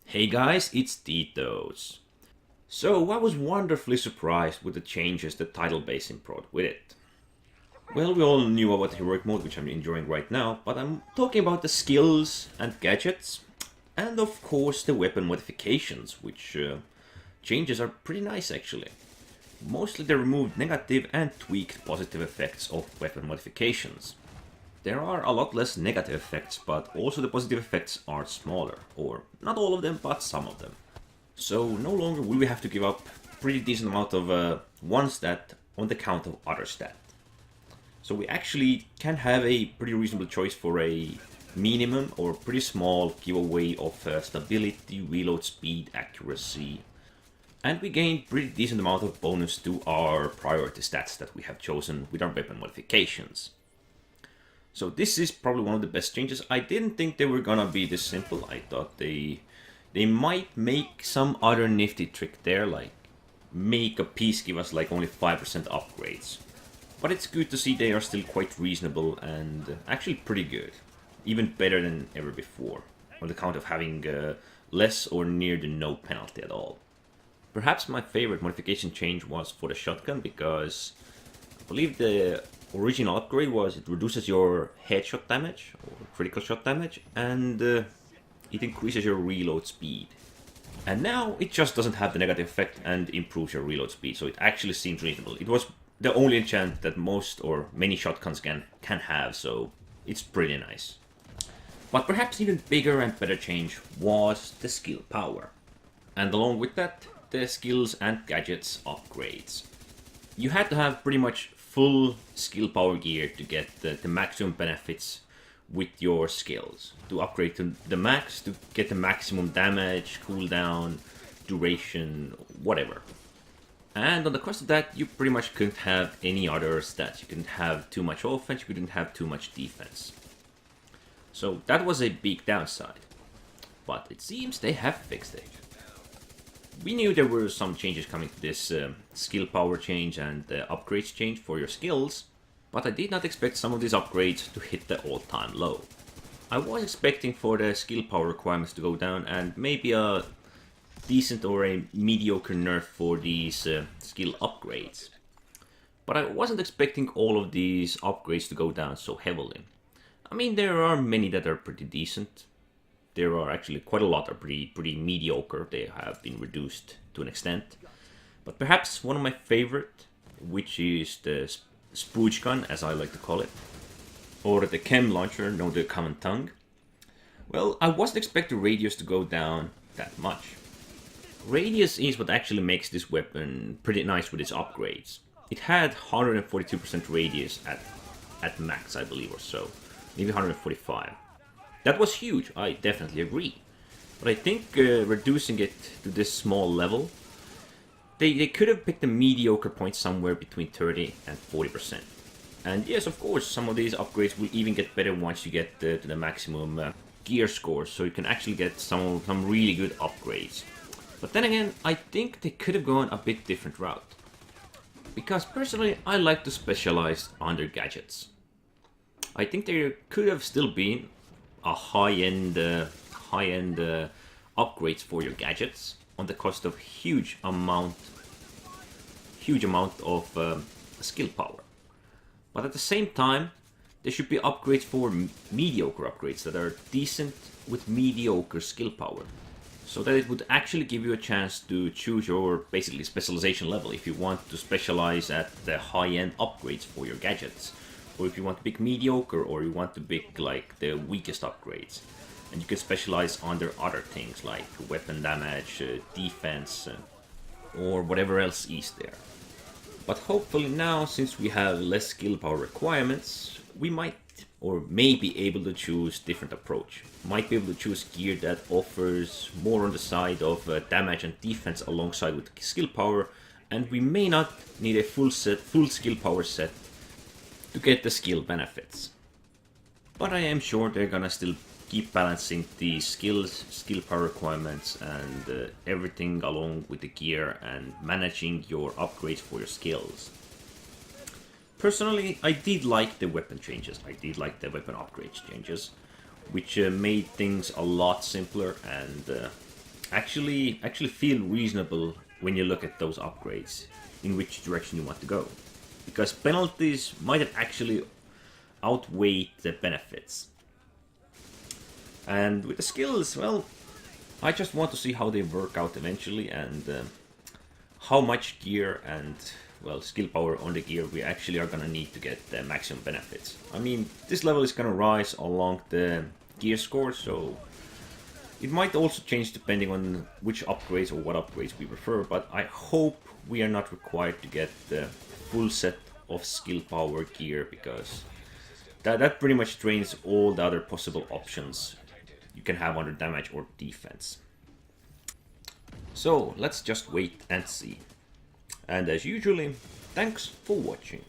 Hey guys, it's Titos. So, I was wonderfully surprised with the changes that Tidal Basin brought with it. Well, we all knew about Heroic Mode, which I'm enjoying right now, but I'm talking about the skills and gadgets, and of course the weapon modifications, which changes are pretty nice actually. Mostly they removed negative and tweaked positive effects of weapon modifications. There are a lot less negative effects, but also the positive effects are smaller, or not all of them, but some of them. So no longer will we have to give up pretty decent amount of one stat on the count of other stat. So we actually can have a pretty reasonable choice for a minimum or pretty small giveaway of stability, reload speed, accuracy, and we gain pretty decent amount of bonus to our priority stats that we have chosen with our weapon modifications. So this is probably one of the best changes. I didn't think they were gonna be this simple. I thought they might make some other nifty trick there, like make a piece give us like only 5% upgrades. But it's good to see they are still quite reasonable and actually pretty good. Even better than ever before, on the count of having less or near to no penalty at all. Perhaps my favorite modification change was for the shotgun, because I believe the original upgrade was it reduces your headshot damage or critical shot damage, and it increases your reload speed. And now it just doesn't have the negative effect and improves your reload speed, so it actually seems reasonable. It was the only enchant that most or many shotguns can have, so it's pretty nice. But perhaps even bigger and better change was the skill power. And along with that, the skills and gadgets upgrades. You had to have pretty much full skill power gear to get the maximum benefits with your skills. To upgrade to the max, to get the maximum damage, cooldown, duration, whatever. And on the cost of that, you pretty much couldn't have any other stats. You couldn't have too much offense, you couldn't have too much defense. So that was a big downside. But it seems they have fixed it. We knew there were some changes coming to this skill power change and upgrades change for your skills, but I did not expect some of these upgrades to hit the all-time low. I was expecting for the skill power requirements to go down and maybe a decent or a mediocre nerf for these skill upgrades. But I wasn't expecting all of these upgrades to go down so heavily. I mean, there are many that are pretty decent. There are actually quite a lot that are pretty mediocre. They have been reduced to an extent. But perhaps one of my favorite, which is the Spooge Gun, as I like to call it, or the Chem Launcher, no, the common tongue. Well, I wasn't expecting radius to go down that much. Radius is what actually makes this weapon pretty nice with its upgrades. It had 142% radius at max, I believe, or so. Maybe 145. That was huge, I definitely agree. But I think reducing it to this small level, they could have picked a mediocre point somewhere between 30 and 40%. And yes, of course, some of these upgrades will even get better once you get to the maximum gear score, so you can actually get some really good upgrades. But then again, I think they could have gone a bit different route. Because personally, I like to specialize on their gadgets. I think there could have still been a high-end upgrades for your gadgets on the cost of huge amount of skill power. But at the same time, there should be upgrades for mediocre upgrades that are decent with mediocre skill power, so that it would actually give you a chance to choose your basically specialization level if you want to specialize at the high-end upgrades for your gadgets, or if you want to pick mediocre, or you want to pick like the weakest upgrades. And you can specialize under other things like weapon damage, defense, or whatever else is there. But hopefully now, since we have less skill power requirements, we might or may be able to choose different approach. Might be able to choose gear that offers more on the side of damage and defense alongside with skill power, and we may not need a full skill power set to get the skill benefits. But I am sure they're gonna still keep balancing the skills, skill power requirements, and everything along with the gear and managing your upgrades for your skills. Personally, I did like the weapon changes. I did like the weapon upgrades changes, which made things a lot simpler and actually feel reasonable when you look at those upgrades, in which direction you want to go. Because penalties might actually outweigh the benefits. And with the skills, well, I just want to see how they work out eventually, and how much gear and, well, skill power on the gear we actually are gonna need to get the maximum benefits. I mean, this level is gonna rise along the gear score, so it might also change depending on which upgrades or what upgrades we prefer, but I hope we are not required to get the full set of skill power gear, because that pretty much drains all the other possible options you can have under damage or defense. So let's just wait and see. And as usually, thanks for watching.